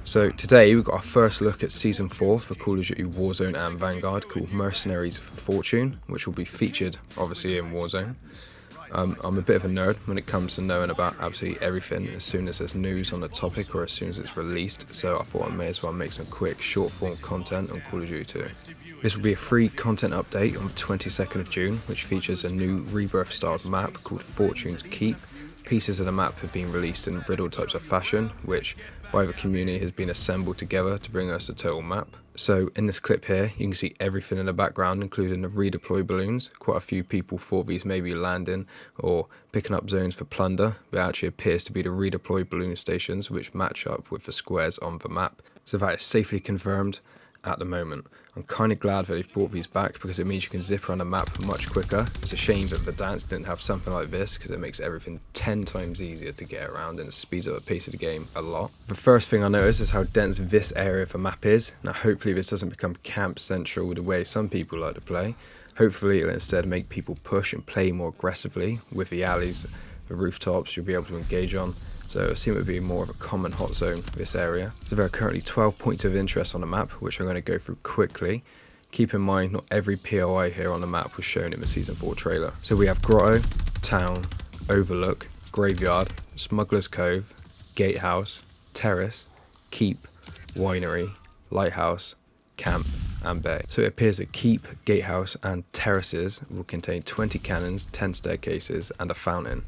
So today we've got our first look at Season 4 for Call of Duty Warzone and Vanguard, called Mercenaries for Fortune, which will be featured obviously in Warzone. I'm a bit of a nerd when it comes to knowing about absolutely everything as soon as there's news on the topic or as soon as it's released, so I thought I may as well make some quick short form content on Call of Duty 2. This will be a free content update on the 22nd of June, which features a new rebirth styled map called Fortune's Keep. Pieces of the map have been released in riddle types of fashion, which by the community has been assembled together to bring us a total map. So in this clip here, you can see everything in the background, including the redeploy balloons. Quite a few people thought these may be landing or picking up zones for plunder, but it actually appears to be the redeploy balloon stations which match up with the squares on the map. So that is safely confirmed at the moment. I'm kind of glad that they've brought these back because it means you can zip around a map much quicker. It's a shame that the dance didn't have something like this because it makes everything 10 times easier to get around and it speeds up the pace of the game a lot. The first thing I noticed is how dense this area of the map is. Now hopefully this doesn't become camp central the way some people like to play. Hopefully it'll instead make people push and play more aggressively with the alleys, the rooftops you'll be able to engage on. So it seems to be more of a common hot zone, this area. So there are currently 12 points of interest on the map, which I'm going to go through quickly. Keep in mind, not every POI here on the map was shown in the Season 4 trailer. So we have Grotto, Town, Overlook, Graveyard, Smuggler's Cove, Gatehouse, Terrace, Keep, Winery, Lighthouse, Camp and Bay. So it appears that Keep, Gatehouse and Terraces will contain 20 cannons, 10 staircases and a fountain.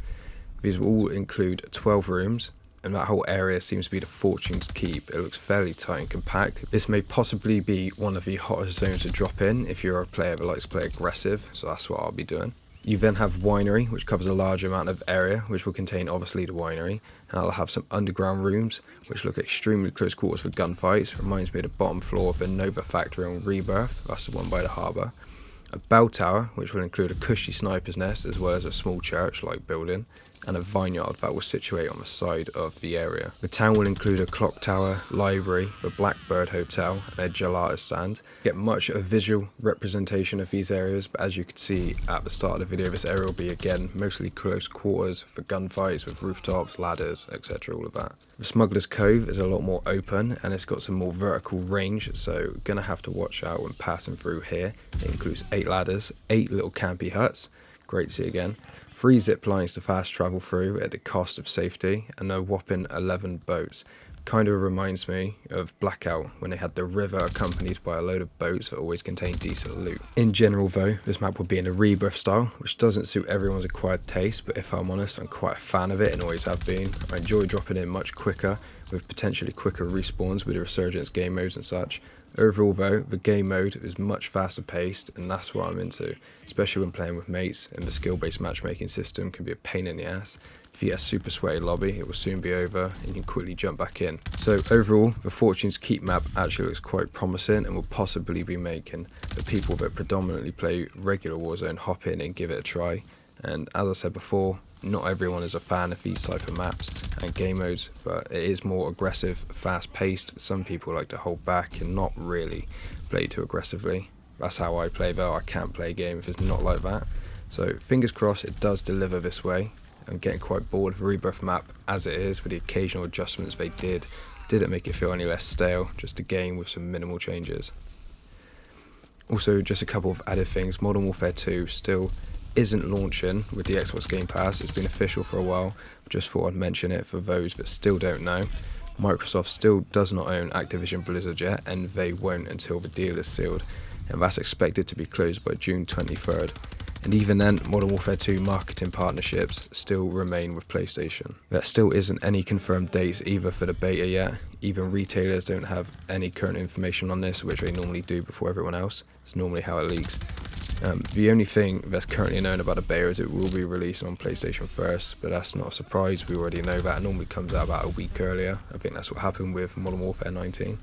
These will all include 12 rooms, and that whole area seems to be the Fortune's Keep. It looks fairly tight and compact. This may possibly be one of the hottest zones to drop in if you're a player that likes to play aggressive, so that's what I'll be doing. You then have Winery, which covers a large amount of area, which will contain obviously the winery, and I'll have some underground rooms, which look extremely close quarters for gunfights. Reminds me of the bottom floor of the Nova factory on Rebirth, that's the one by the harbour. A bell tower, which will include a cushy sniper's nest as well as a small church-like building, and a vineyard that will situate on the side of the area. The town will include a clock tower, library, the Blackbird Hotel, and a gelato stand. Get much of a visual representation of these areas, but as you can see at the start of the video, this area will be again mostly close quarters for gunfights with rooftops, ladders, etc. all of that. The Smuggler's Cove is a lot more open and it's got some more vertical range, so gonna have to watch out when passing through here. It includes 8 ladders, 8 little campy huts, great to see again, 3 zip lines to fast travel through at the cost of safety, and a whopping 11 boats. Kind of reminds me of Blackout when they had the river accompanied by a load of boats that always contained decent loot. In general though, this map will be in a rebirth style, which doesn't suit everyone's acquired taste, but if I'm honest, I'm quite a fan of it and always have been. I enjoy dropping in much quicker with potentially quicker respawns with the resurgence game modes and such. Overall though, the game mode is much faster paced and that's what I'm into, especially when playing with mates, and the skill based matchmaking system can be a pain in the ass. If you get a super sweaty lobby, it will soon be over and you can quickly jump back in. So overall, the Fortune's Keep map actually looks quite promising and will possibly be making the people that predominantly play regular Warzone hop in and give it a try. And as I said before, not everyone is a fan of these type of maps and game modes, but it is more aggressive, fast paced. Some people like to hold back and not really play too aggressively. That's how I play though. I can't play a game if it's not like that. So fingers crossed it does deliver this way. I'm getting quite bored of the Rebirth map as it is, with the occasional adjustments they didn't make it feel any less stale, just a game with some minimal changes. Also, just a couple of added things. Modern Warfare 2 still isn't launching with the Xbox Game Pass. It's been official for a while, just thought I'd mention it for those that still don't know. Microsoft still does not own Activision Blizzard yet, and they won't until the deal is sealed, and that's expected to be closed by June 23rd. And even then, Modern Warfare 2 marketing partnerships still remain with PlayStation. There still isn't any confirmed dates either for the beta yet. Even retailers don't have any current information on this, which they normally do before everyone else. It's normally how it leaks. The only thing that's currently known about the beta is it will be released on PlayStation first, but that's not a surprise. We already know that. It normally comes out about a week earlier. I think that's what happened with Modern Warfare 19.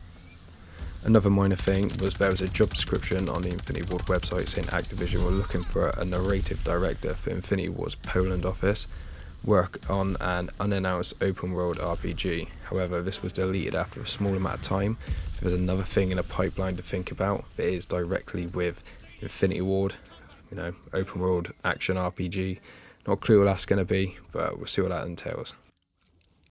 Another minor thing was there was a job description on the Infinity Ward website saying Activision were looking for a narrative director for Infinity Ward's Poland office, work on an unannounced open world RPG. However, this was deleted after a small amount of time. There's another thing in the pipeline to think about that is directly with Infinity Ward, open world action RPG. Not a clue what that's going to be, but we'll see what that entails.